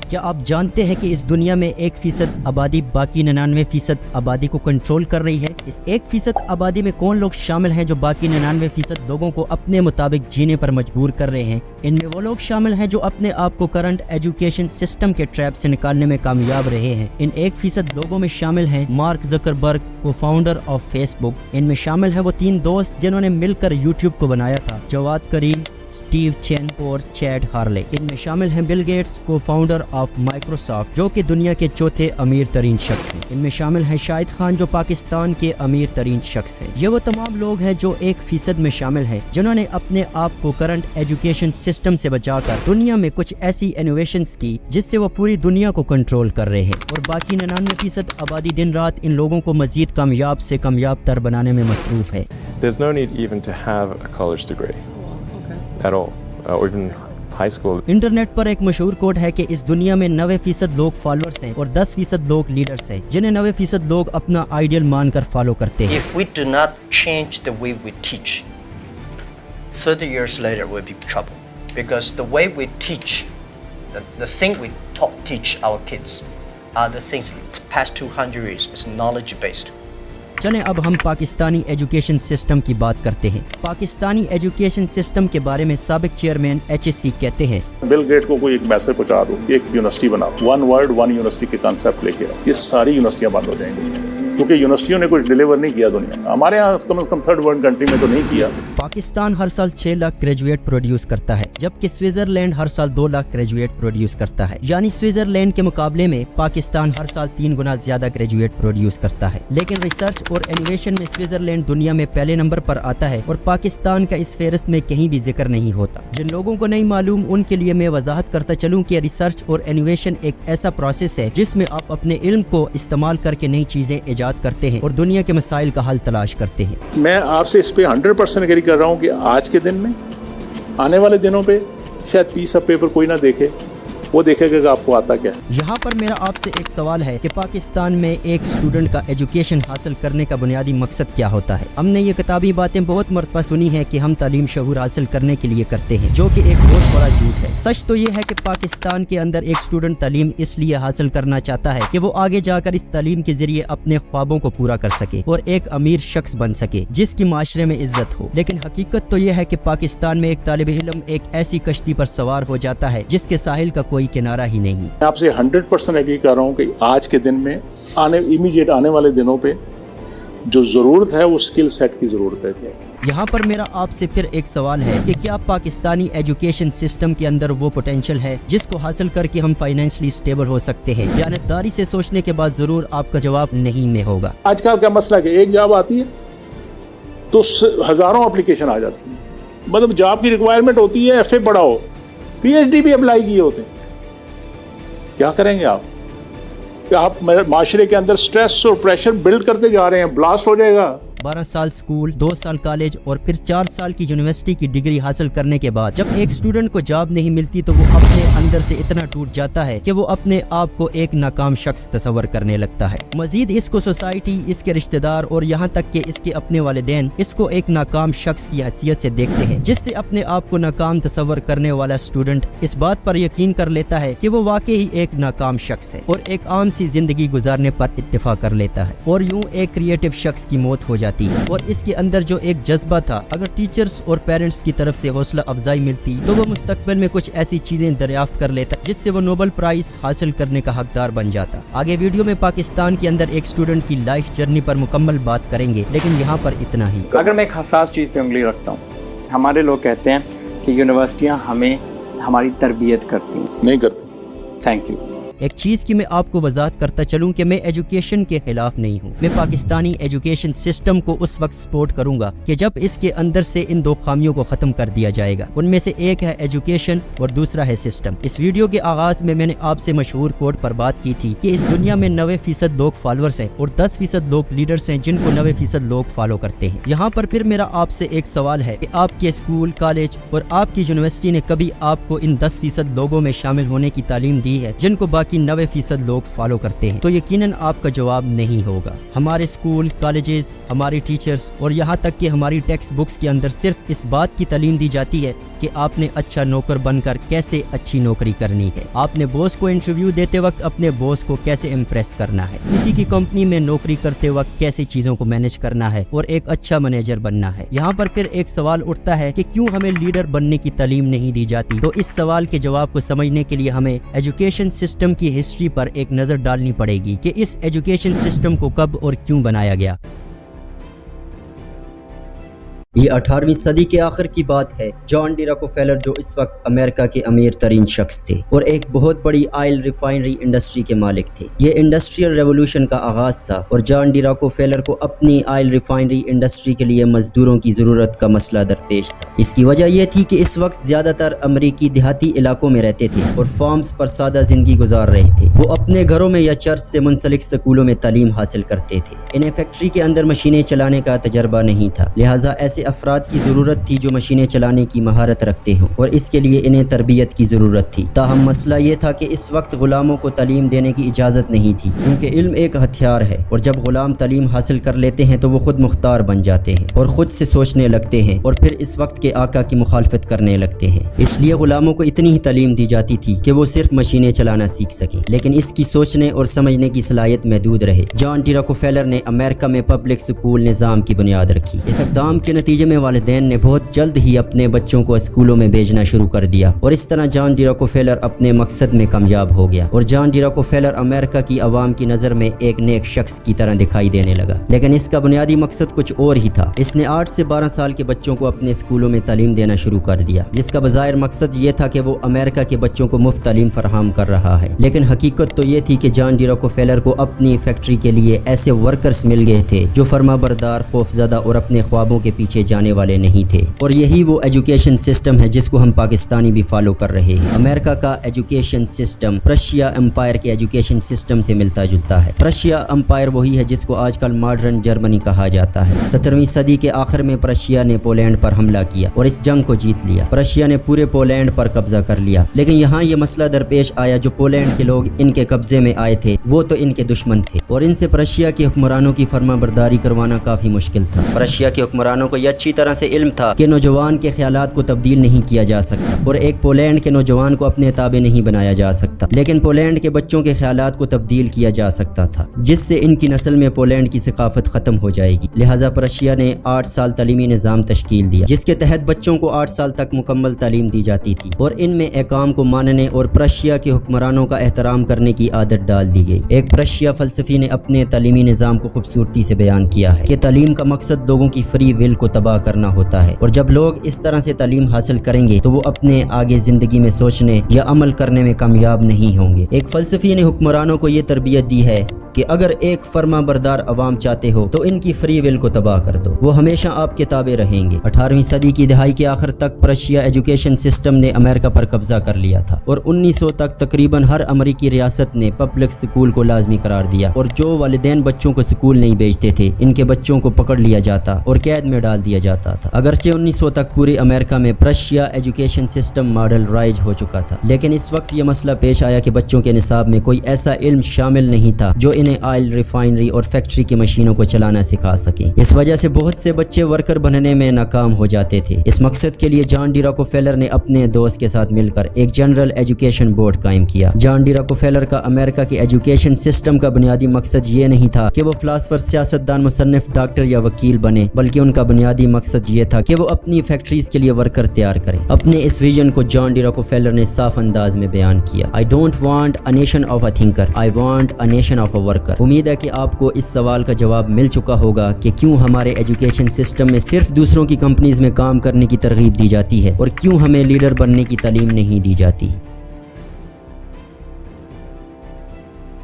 کیا آپ جانتے ہیں کہ اس دنیا میں 1% آبادی باقی 99% آبادی کو کنٹرول کر رہی ہے؟ اس 1% آبادی میں کون لوگ شامل ہیں جو باقی 99% لوگوں کو اپنے مطابق جینے پر مجبور کر رہے ہیں؟ ان میں وہ لوگ شامل ہیں جو اپنے آپ کو کرنٹ ایجوکیشن سسٹم کے ٹریپ سے نکالنے میں کامیاب رہے ہیں۔ ان 1% لوگوں میں شامل ہیں مارک زکربرگ، کو فاؤنڈر آف فیس بک۔ ان میں شامل ہیں وہ 3 دوست جنہوں نے مل کر یوٹیوب کو بنایا تھا، جواد کریم، اسٹیو چین اور چیڈ ہارلے۔ ان میں شامل ہیں بل گیٹس، کو فاؤنڈر آف مائکروسافٹ، جو کہ دنیا کے چوتھے امیر ترین شخص ہیں۔ ان میں شامل ہیں شاہد خان، جو پاکستان کے امیر ترین شخص ہیں۔ یہ وہ تمام لوگ ہیں جو 1% میں شامل ہیں جنہوں نے اپنے آپ کو کرنٹ ایجوکیشن سسٹم سے بچا کر دنیا میں کچھ ایسی انوویشنز کی جس سے وہ پوری دنیا کو کنٹرول کر رہے ہیں، اور باقی 99% آبادی دن رات ان لوگوں کو مزید کامیاب سے کامیاب تر بنانے میں مصروف ہے۔ There's no need even to have a college degree at all, or even high school. Internet پر ایک مشہور کوٹ ہے کہ اس دنیا میں 90% لوگ فالوورز ہیں اور 10% لوگ لیڈرز ہیں، جنہیں 90% لوگ اپنا آئیڈیل مان کر فالو کرتے ہیں۔ If we do not change the way we teach, 30 years later we'll be in trouble. Because the way we teach, the thing we teach our kids are the things the past 200 years is knowledge based. چلیں اب ہم Pakistani education system کی بات کرتے ہیں۔ Pakistani education system کے بارے میں سابق چیئرمین HSC کہتے ہیں، بل گیٹ کو کوئی ایک میسج پہنچا دو، ایک یونیورسٹی بناؤ، ون ورلڈ ون یونیورسٹی کے کانسیپٹ لے کے آؤ، یہ ساری یونیورسٹیاں بند ہو جائیں گی، کیونکہ یونیورسٹیوں نے کچھ ڈیلیور نہیں کیا دنیا میں۔ ہمارے یہاں کم از کم تھرڈ ورلڈ کنٹری میں تو نہیں کیا۔ پاکستان ہر سال 6 لاکھ گریجویٹ پروڈیوس کرتا ہے، جبکہ سوئٹزرلینڈ ہر سال 2 لاکھ گریجویٹ پروڈیوس کرتا ہے، یعنی سوئٹزرلینڈ کے مقابلے میں پاکستان ہر سال 3 گنا زیادہ گریجویٹ پروڈیوس کرتا ہے۔ لیکن ریسرچ اور انوویشن میں سوئٹزرلینڈ دنیا میں پہلے نمبر پر آتا ہے، اور پاکستان کا اس فہرست میں کہیں بھی ذکر نہیں ہوتا۔ جن لوگوں کو نہیں معلوم ان کے لیے میں وضاحت کرتا چلوں کہ ریسرچ اور انوویشن ایک ایسا پروسیس ہے جس میں آپ اپنے علم کو استعمال کر کے نئی چیزیں ایجاد کرتے ہیں اور دنیا کے مسائل کا حل تلاش کرتے ہیں۔ میں آپ سے اس پہ 100% ایگری کر رہا ہوں کہ آج کے دن میں، آنے والے دنوں پہ شاید پیس آف پیپر کوئی نہ دیکھے، وہ دیکھے گا کہ آپ کو آتا کیا ہے۔ یہاں پر میرا آپ سے ایک سوال ہے کہ پاکستان میں ایک اسٹوڈنٹ کا ایجوکیشن حاصل کرنے کا بنیادی مقصد کیا ہوتا ہے؟ ہم نے یہ کتابی باتیں بہت مرتبہ سنی ہیں کہ ہم تعلیم شعور حاصل کرنے کے لیے کرتے ہیں، جو کہ ایک بہت بڑا جھوٹ ہے۔ سچ تو یہ ہے کہ پاکستان کے اندر ایک اسٹوڈنٹ تعلیم اس لیے حاصل کرنا چاہتا ہے کہ وہ آگے جا کر اس تعلیم کے ذریعے اپنے خوابوں کو پورا کر سکے اور ایک امیر شخص بن سکے جس کی معاشرے میں عزت ہو۔ لیکن حقیقت تو یہ ہے کہ پاکستان میں ایک طالب علم ایک ایسی کشتی پر سوار ہو جاتا ہے جس کے ساحل کا کوئی کنارہ ہی نہیں۔ میں آپ سے 100% ایگری کر رہا ہوں کہ آج کے دن میں امیجیٹ آنے والے دنوں پہ جو ضرورت ہے وہ سکل سیٹ کی ضرورت ہے۔ یہاں پر میرا آپ سے پھر ایک سوال ہے کہ کیا پاکستانی ایجوکیشن سسٹم کے اندر وہ پوٹینشل ہے جس کو حاصل کر کے ہم فائنینشلی سٹیبل ہو سکتے ہیں؟ دیانتداری سے سوچنے کے بعد ضرور آپ کا جواب نہیں میں ہوگا۔ آج کل کا مسئلہ کہ ایک جاب آتی ہے تو ہزاروں اپلیکیشن آ جاتی ہیں، مطلب جاب کی ریکوائرمنٹ ہوتی ہے FA پڑھا ہو، PhD بھی اپلائی کیے ہوتے ہیں۔ کیا کریں گے آپ معاشرے کے اندر سٹریس اور پریشر بلڈ کرتے جا رہے ہیں، بلاسٹ ہو جائے گا۔ 12 سال سکول، 2 سال کالج اور پھر 4 سال کی یونیورسٹی کی ڈگری حاصل کرنے کے بعد جب ایک اسٹوڈنٹ کو جاب نہیں ملتی تو وہ اپنے اندر سے اتنا ٹوٹ جاتا ہے کہ وہ اپنے آپ کو ایک ناکام شخص تصور کرنے لگتا ہے۔ مزید اس کو سوسائٹی، اس کے رشتہ دار اور یہاں تک کہ اس کے اپنے والدین اس کو ایک ناکام شخص کی حیثیت سے دیکھتے ہیں، جس سے اپنے آپ کو ناکام تصور کرنے والا اسٹوڈنٹ اس بات پر یقین کر لیتا ہے کہ وہ واقعی ایک ناکام شخص ہے اور ایک عام سی زندگی گزارنے پر اتفاق کر لیتا ہے، اور یوں ایک کریٹو شخص کی موت ہو جاتی ہے۔ اور اس کے اندر جو ایک جذبہ تھا، اگر ٹیچرز اور پیرنٹس کی طرف سے حوصلہ افزائی ملتی تو وہ مستقبل میں کچھ ایسی چیزیں دریافت کر لیتا جس سے وہ نوبل پرائز حاصل کرنے کا حقدار بن جاتا۔ آگے ویڈیو میں پاکستان کے اندر ایک اسٹوڈنٹ کی لائف جرنی پر مکمل بات کریں گے، لیکن یہاں پر اتنا ہی۔ اگر میں ایک حساس چیز پہ انگلی رکھتا ہوں، ہمارے لوگ کہتے ہیں کہ یونیورسٹیاں ہمیں ہماری تربیت کرتی ہیں، نہیں کرتے۔ Thank you. ایک چیز کی میں آپ کو وضاحت کرتا چلوں کہ میں ایجوکیشن کے خلاف نہیں ہوں۔ میں پاکستانی ایجوکیشن سسٹم کو اس وقت سپورٹ کروں گا کہ جب اس کے اندر سے ان 2 خامیوں کو ختم کر دیا جائے گا۔ ان میں سے ایک ہے ایجوکیشن اور دوسرا ہے سسٹم۔ اس ویڈیو کے آغاز میں نے آپ سے مشہور کوٹ پر بات کی تھی کہ اس دنیا میں 90% لوگ فالوورز ہیں اور 10% لوگ لیڈرز ہیں جن کو 90% لوگ فالو کرتے ہیں۔ یہاں پر پھر میرا آپ سے ایک سوال ہے کہ آپ کے اسکول، کالج اور آپ کی یونیورسٹی نے کبھی آپ کو ان 10% لوگوں میں شامل ہونے کی تعلیم دی ہے جن کو باقی باقی 90% لوگ فالو کرتے ہیں؟ تو یقیناً آپ کا جواب نہیں ہوگا۔ ہمارے اسکول، کالجز، ہمارے ٹیچرز اور یہاں تک کہ ہماری ٹیکسٹ بکس کے اندر صرف اس بات کی تعلیم دی جاتی ہے کہ آپ نے اچھا نوکر بن کر کیسے اچھی نوکری کرنی ہے، آپ نے باس کو انٹرویو دیتے وقت اپنے باس کو کیسے امپریس کرنا ہے، کسی کی کمپنی میں نوکری کرتے وقت کیسے چیزوں کو مینیج کرنا ہے اور ایک اچھا مینیجر بننا ہے۔ یہاں پر پھر ایک سوال اٹھتا ہے کہ کیوں ہمیں لیڈر بننے کی تعلیم نہیں دی جاتی؟ تو اس سوال کے جواب کو سمجھنے کے لیے ہمیں ایجوکیشن سسٹم کی ہسٹری پر ایک نظر ڈالنی پڑے گی کہ اس ایجوکیشن سسٹم کو کب اور کیوں بنایا گیا۔ یہ 18ویں صدی کے آخر کی بات ہے۔ جان ڈی راکوفیلر جو اس وقت امریکہ کے امیر ترین شخص تھے اور ایک بہت بڑی آئل ریفائنری انڈسٹری کے مالک تھے۔ یہ انڈسٹریل ریولوشن کا آغاز تھا اور جان ڈی راکوفیلر کو اپنی آئل ریفائنری انڈسٹری کے لیے مزدوروں کی ضرورت کا مسئلہ درپیش تھا۔ اس کی وجہ یہ تھی کہ اس وقت زیادہ تر امریکی دیہاتی علاقوں میں رہتے تھے اور فارمز پر سادہ زندگی گزار رہے تھے۔ وہ اپنے گھروں میں یا چرچ سے منسلک سکولوں میں تعلیم حاصل کرتے تھے۔ انہیں فیکٹری کے اندر مشینیں چلانے کا تجربہ نہیں تھا، لہٰذا ایسے افراد کی ضرورت تھی جو مشینیں چلانے کی مہارت رکھتے ہوں اور اس کے لیے انہیں تربیت کی ضرورت تھی۔ تاہم مسئلہ یہ تھا کہ اس وقت غلاموں کو تعلیم دینے کی اجازت نہیں تھی، کیونکہ علم ایک ہتھیار ہے اور جب غلام تعلیم حاصل کر لیتے ہیں تو وہ خود مختار بن جاتے ہیں اور خود سے سوچنے لگتے ہیں اور پھر اس وقت کے آقا کی مخالفت کرنے لگتے ہیں۔ اس لیے غلاموں کو اتنی ہی تعلیم دی جاتی تھی کہ وہ صرف مشینیں چلانا سیکھ سکیں، لیکن اس کی سوچنے اور سمجھنے کی صلاحیت محدود رہے۔ جان ڈی راکوفیلر نے امریکہ میں پبلک سکول نظام کی بنیاد رکھی۔ اس اقدام کے نتیجے میں والدین نے بہت جلد ہی اپنے بچوں کو اسکولوں میں بھیجنا شروع کر دیا اور اس طرح جان ڈی راکوفیلر اپنے مقصد میں کامیاب ہو گیا اور جان ڈی راکوفیلر امریکہ کی عوام کی نظر میں ایک نیک شخص کی طرح دکھائی دینے لگا، لیکن اس کا بنیادی مقصد کچھ اور ہی تھا۔ اس نے 8 سے 12 سال کے بچوں کو اپنے اسکولوں میں تعلیم دینا شروع کر دیا، جس کا بظاہر مقصد یہ تھا کہ وہ امریکہ کے بچوں کو مفت تعلیم فراہم کر رہا ہے، لیکن حقیقت تو یہ تھی کہ جان ڈی راکوفیلر کو اپنی فیکٹری کے لیے ایسے ورکرز مل گئے تھے جو فرما بردار، خوفزدہ اور اپنے خوابوں کے پیچھے جانے والے نہیں تھے، اور یہی وہ ایجوکیشن سسٹم ہے جس کو ہم پاکستانی بھی فالو کر رہے ہیں۔ امریکہ کا ایجوکیشن سسٹم پرشیا امپائر کے ایجوکیشن سسٹم سے ملتا جلتا ہے۔ پرشیا امپائر وہی ہے جس کو آج کل ماڈرن جرمنی کہا جاتا ہے۔ 17ویں صدی کے آخر میں پرشیا نے پولینڈ پر حملہ کیا اور اس جنگ کو جیت لیا۔ پرشیا نے پورے پولینڈ پر قبضہ کر لیا، لیکن یہاں یہ مسئلہ درپیش آیا، جو پولینڈ کے لوگ ان کے قبضے میں آئے تھے وہ تو ان کے دشمن تھے اور ان سے پرشیا کے حکمرانوں کی فرما برداری کروانا کافی مشکل تھا۔ پرشیا کے حکمرانوں کو یہ اچھی طرح سے علم تھا کہ نوجوان کے خیالات کو تبدیل نہیں کیا جا سکتا اور ایک پولینڈ کے نوجوان کو اپنے تابع نہیں بنایا جا سکتا، لیکن پولینڈ کے بچوں کے خیالات کو تبدیل کیا جا سکتا تھا، جس سے ان کی نسل میں پولینڈ کی ثقافت ختم ہو جائے گی۔ لہٰذا پرشیا نے 8 سال تعلیمی نظام تشکیل دیا، جس کے تحت بچوں کو 8 سال تک مکمل تعلیم دی جاتی تھی اور ان میں احکام کو ماننے اور پرشیا کے حکمرانوں کا احترام کرنے کی عادت ڈال دی گئی۔ ایک پرشیا فلسفی نے اپنے تعلیمی نظام کو خوبصورتی سے بیان کیا ہے کہ تعلیم کا مقصد لوگوں کی فری ول کو تباہ کرنا ہوتا ہے، اور جب لوگ اس طرح سے تعلیم حاصل کریں گے تو وہ اپنے آگے زندگی میں سوچنے یا عمل کرنے میں کامیاب نہیں ہوں گے۔ ایک فلسفی نے حکمرانوں کو یہ تربیت دی ہے کہ اگر ایک فرما بردار عوام چاہتے ہو تو ان کی فری ول کو تباہ کر دو، وہ ہمیشہ آپ کے تابع رہیں گے۔ 18ویں صدی کی دہائی کے آخر تک پرشیا ایجوکیشن سسٹم نے امریکہ پر قبضہ کر لیا تھا اور 1900 تک تقریباً ہر امریکی ریاست نے پبلک سکول کو لازمی قرار دیا، اور جو والدین بچوں کو سکول نہیں بھیجتے تھے ان کے بچوں کو پکڑ لیا جاتا اور قید میں ڈال دیا جاتا تھا۔ اگرچہ 1900 تک پورے امریکہ میں پرشیا ایجوکیشن سسٹم ماڈل رائج ہو چکا تھا، لیکن اس وقت یہ مسئلہ پیش آیا کہ بچوں کے نصاب میں کوئی ایسا علم شامل نہیں تھا جو انہیں آئل ریفائنری اور فیکٹری کی مشینوں کو چلانا سکھا سکیں۔ اس وجہ سے بہت سے بچے ورکر بننے میں ناکام ہو جاتے تھے۔ اس مقصد کے لیے جان ڈی راکوفیلر نے اپنے دوست کے ساتھ مل کر ایک جنرل ایجوکیشن بورڈ قائم کیا۔ جان ڈی راکوفیلر کا امریکہ کے ایجوکیشن سسٹم کا بنیادی مقصد یہ نہیں تھا کہ وہ فلاسفر، سیاستدان، مصنف، ڈاکٹر یا وکیل بنے، بلکہ ان کا بنیادی مقصد یہ تھا کہ وہ اپنی فیکٹریز کے لیے ورکر تیار کریں۔ اپنے اس ویژن کو جان ڈی راکوفیلر نے صاف انداز میں بیان کیا: I don't want a nation of a thinker, I want a nation of a worker۔ امید ہے کہ آپ کو اس سوال کا جواب مل چکا ہوگا کہ کیوں ہمارے ایجوکیشن سسٹم میں صرف دوسروں کی کمپنیز میں کام کرنے کی ترغیب دی جاتی ہے اور کیوں ہمیں لیڈر بننے کی تعلیم نہیں دی جاتی۔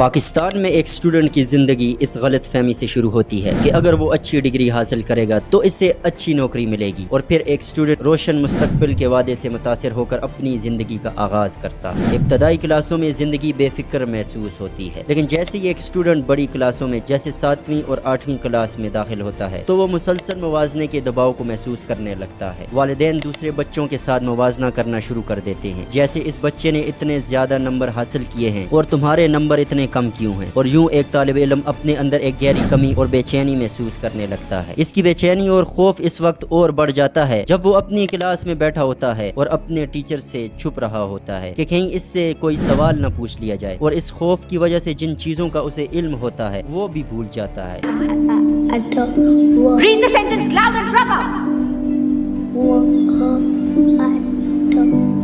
پاکستان میں ایک اسٹوڈنٹ کی زندگی اس غلط فہمی سے شروع ہوتی ہے کہ اگر وہ اچھی ڈگری حاصل کرے گا تو اسے اچھی نوکری ملے گی، اور پھر ایک اسٹوڈنٹ روشن مستقبل کے وعدے سے متاثر ہو کر اپنی زندگی کا آغاز کرتا ہے۔ ابتدائی کلاسوں میں زندگی بے فکر محسوس ہوتی ہے، لیکن جیسے ہی ایک اسٹوڈنٹ بڑی کلاسوں میں جیسے 7ویں اور 8ویں کلاس میں داخل ہوتا ہے تو وہ مسلسل موازنے کے دباؤ کو محسوس کرنے لگتا ہے۔ والدین دوسرے بچوں کے ساتھ موازنہ کرنا شروع کر دیتے ہیں، جیسے اس بچے نے اتنے زیادہ نمبر حاصل کیے ہیں اور تمہارے نمبر اتنے کم کیوں ہیں، اور یوں ایک طالب علم اپنے اندر ایک گہری کمی اور بے چینی محسوس کرنے لگتا ہے۔ اس کی بے چینی اور خوف اس وقت اور بڑھ جاتا ہے جب وہ اپنی کلاس میں بیٹھا ہوتا ہے اور اپنے ٹیچر سے چھپ رہا ہوتا ہے کہ کہیں اس سے کوئی سوال نہ پوچھ لیا جائے، اور اس خوف کی وجہ سے جن چیزوں کا اسے علم ہوتا ہے وہ بھی بھول جاتا ہے۔ Read the sentence loud and proper.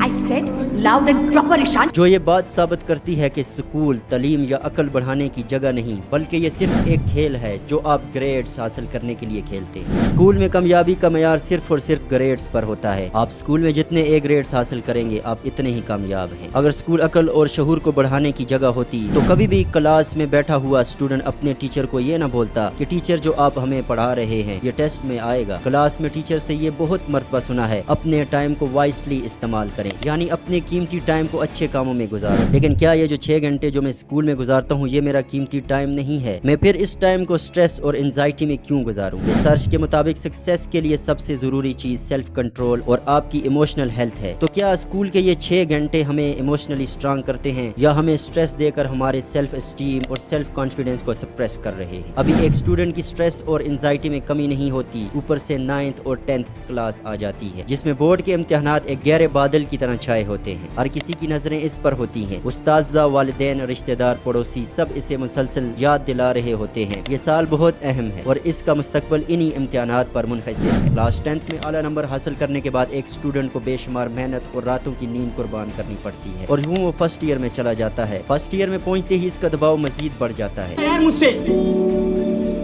I said loud and proper, Ishan. جو یہ بات ثابت کرتی ہے کہ اسکول تعلیم یا عقل بڑھانے کی جگہ نہیں بلکہ یہ صرف ایک کھیل ہے جو آپ گریڈز حاصل کرنے کے لیے کھیلتے ہیں۔ اسکول میں کامیابی کا معیار صرف اور صرف گریڈز پر ہوتا ہے۔ آپ اسکول میں جتنے اے گریڈز حاصل کریں گے آپ اتنے ہی کامیاب ہیں۔ اگر اسکول عقل اور شعور کو بڑھانے کی جگہ ہوتی تو کبھی بھی کلاس میں بیٹھا ہوا اسٹوڈنٹ اپنے ٹیچر کو یہ نہ بولتا کہ ٹیچر جو آپ ہمیں پڑھا رہے ہیں یہ ٹیسٹ میں آئے گا۔ کلاس میں ٹیچر سے یہ بہت مرتبہ سنا ہے، اپنے ٹائم کو وائسلی استعمال کریں، یعنی اپنے قیمتی ٹائم کو اچھے کاموں میں گزاریں۔ لیکن کیا یہ جو 6 گھنٹے جو میں اسکول میں گزارتا ہوں یہ میرا قیمتی ٹائم نہیں ہے؟ میں پھر اس ٹائم کو سٹریس اور انزائٹی میں کیوں گزاروں؟ ریسرچ کے مطابق سکسیس کے لیے سب سے ضروری چیز سیلف کنٹرول اور آپ کی ایموشنل ہیلتھ ہے۔ تو کیا اسکول کے یہ 6 گھنٹے ہمیں ایموشنلی اسٹرانگ کرتے ہیں یا ہمیں سٹریس دے کر ہمارے سیلف اسٹیم اور سیلف کانفیڈنس کو سپریس کر رہے ہیں؟ ابھی ایک اسٹوڈنٹ کی سٹریس اور انزائٹی میں کمی نہیں ہوتی، اوپر سے 9th اور 10th کلاس آ جاتی ہے جس میں بورڈ کے امتحانات ایک گہرے بادل کی طرح چھائے ہوتے ہیں۔ ہر کسی کی نظریں اس پر ہوتی ہیں، اساتذہ، والدین، رشتہ دار، پڑوسی سب اسے مسلسل یاد دلا رہے ہوتے ہیں یہ سال بہت اہم ہے اور اس کا مستقبل انہی امتحانات پر منحصر ہے۔ کلاس 10th میں اعلیٰ نمبر حاصل کرنے کے بعد ایک اسٹوڈنٹ کو بے شمار محنت اور راتوں کی نیند قربان کرنی پڑتی ہے اور یوں وہ فرسٹ ایئر میں چلا جاتا ہے۔ فرسٹ ایئر میں پہنچتے ہی اس کا دباؤ مزید بڑھ جاتا ہے۔ یار مجھ سے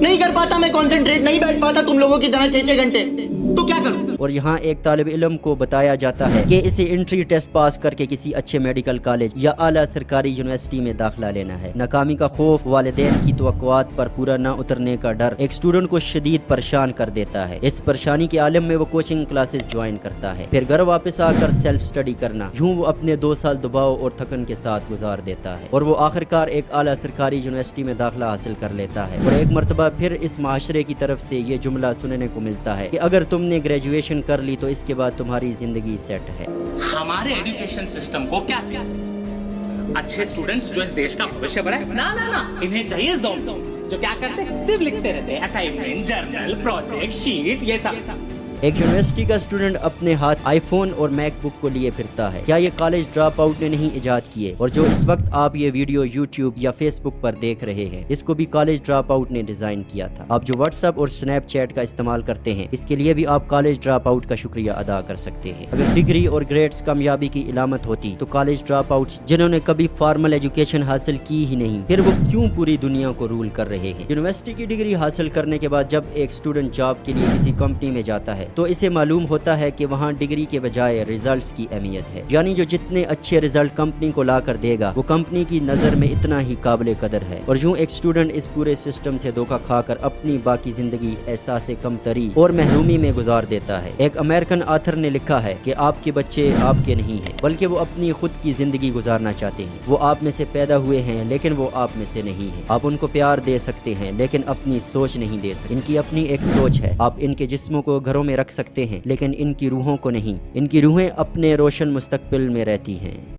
نہیں کر پاتا، میں کنسنٹریٹ نہیں بیٹھ پاتا تم لوگوں کی طرح 6 گھنٹے، تو کیا کروں؟ اور یہاں ایک طالب علم کو بتایا جاتا ہے کہ اسے انٹری ٹیسٹ پاس کر کے کسی اچھے میڈیکل کالج یا اعلیٰ سرکاری یونیورسٹی میں داخلہ لینا ہے۔ ناکامی کا خوف، والدین کی توقعات پر پورا نہ اترنے کا ڈر ایک اسٹوڈنٹ کو شدید پریشان کر دیتا ہے۔ اس پریشانی کے عالم میں وہ کوچنگ کلاسز جوائن کرتا ہے، پھر گھر واپس آ کر سیلف اسٹڈی کرنا، یوں وہ اپنے 2 سال دباؤ اور تھکن کے ساتھ گزار دیتا ہے اور وہ آخرکار ایک اعلیٰ سرکاری یونیورسٹی میں داخلہ حاصل کر لیتا ہے۔ اور ایک مرتبہ پھر اس معاشرے کی طرف سے یہ جملہ سننے کو ملتا ہے کہ اگر تم نے گریجویشن کر لی تو اس کے بعد تمہاری زندگی سیٹ ہے۔ ہمارے ایجوکیشن سسٹم کو کیا چاہیے؟ اچھے اسٹوڈنٹس جو اس دیش کا بھوشیہ بڑھائے؟ نا انہیں چاہیے جو کیا کرتے ہیں؟ صرف لکھتے رہتے ہیں، اسائنمنٹ، جرنل، پروجیکٹ، شیٹ، یہ سب۔ ایک یونیورسٹی کا اسٹوڈنٹ اپنے ہاتھ آئی فون اور میک بک کو لیے پھرتا ہے۔ کیا یہ کالج ڈراپ آؤٹ نے نہیں ایجاد کیے؟ اور جو اس وقت آپ یہ ویڈیو یوٹیوب یا فیس بک پر دیکھ رہے ہیں اس کو بھی کالج ڈراپ آؤٹ نے ڈیزائن کیا تھا۔ آپ جو واٹس ایپ اور سنیپ چیٹ کا استعمال کرتے ہیں اس کے لیے بھی آپ کالج ڈراپ آؤٹ کا شکریہ ادا کر سکتے ہیں۔ اگر ڈگری اور گریڈز کامیابی کی علامت ہوتی تو کالج ڈراپ آؤٹ جنہوں نے کبھی فارمل ایجوکیشن حاصل کی ہی نہیں پھر وہ کیوں پوری دنیا کو رول کر رہے ہیں؟ یونیورسٹی کی ڈگری حاصل کرنے کے بعد جب ایک اسٹوڈنٹ جاب کے لیے کسی کمپنی میں جاتا ہے تو اسے معلوم ہوتا ہے کہ وہاں ڈگری کے بجائے ریزلٹس کی اہمیت ہے، یعنی جو جتنے اچھے ریزلٹ کمپنی کو لا کر دے گا وہ کمپنی کی نظر میں اتنا ہی قابل قدر ہے۔ اور یوں ایک اسٹوڈنٹ اس پورے سسٹم سے دھوکہ کھا کر اپنی باقی زندگی احساس کمتری اور محرومی میں گزار دیتا ہے۔ ایک امریکن آتھر نے لکھا ہے کہ آپ کے بچے آپ کے نہیں ہیں بلکہ وہ اپنی خود کی زندگی گزارنا چاہتے ہیں۔ وہ آپ میں سے پیدا ہوئے ہیں لیکن وہ آپ میں سے نہیں ہیں۔ آپ ان کو پیار دے سکتے ہیں لیکن اپنی سوچ نہیں دے سکتے۔ ان کی اپنی ایک سوچ ہے۔ آپ ان کے جسموں کو گھروں میں رکھ سکتے ہیں لیکن ان کی روحوں کو نہیں۔ ان کی روحیں اپنے روشن مستقبل میں رہتی ہیں۔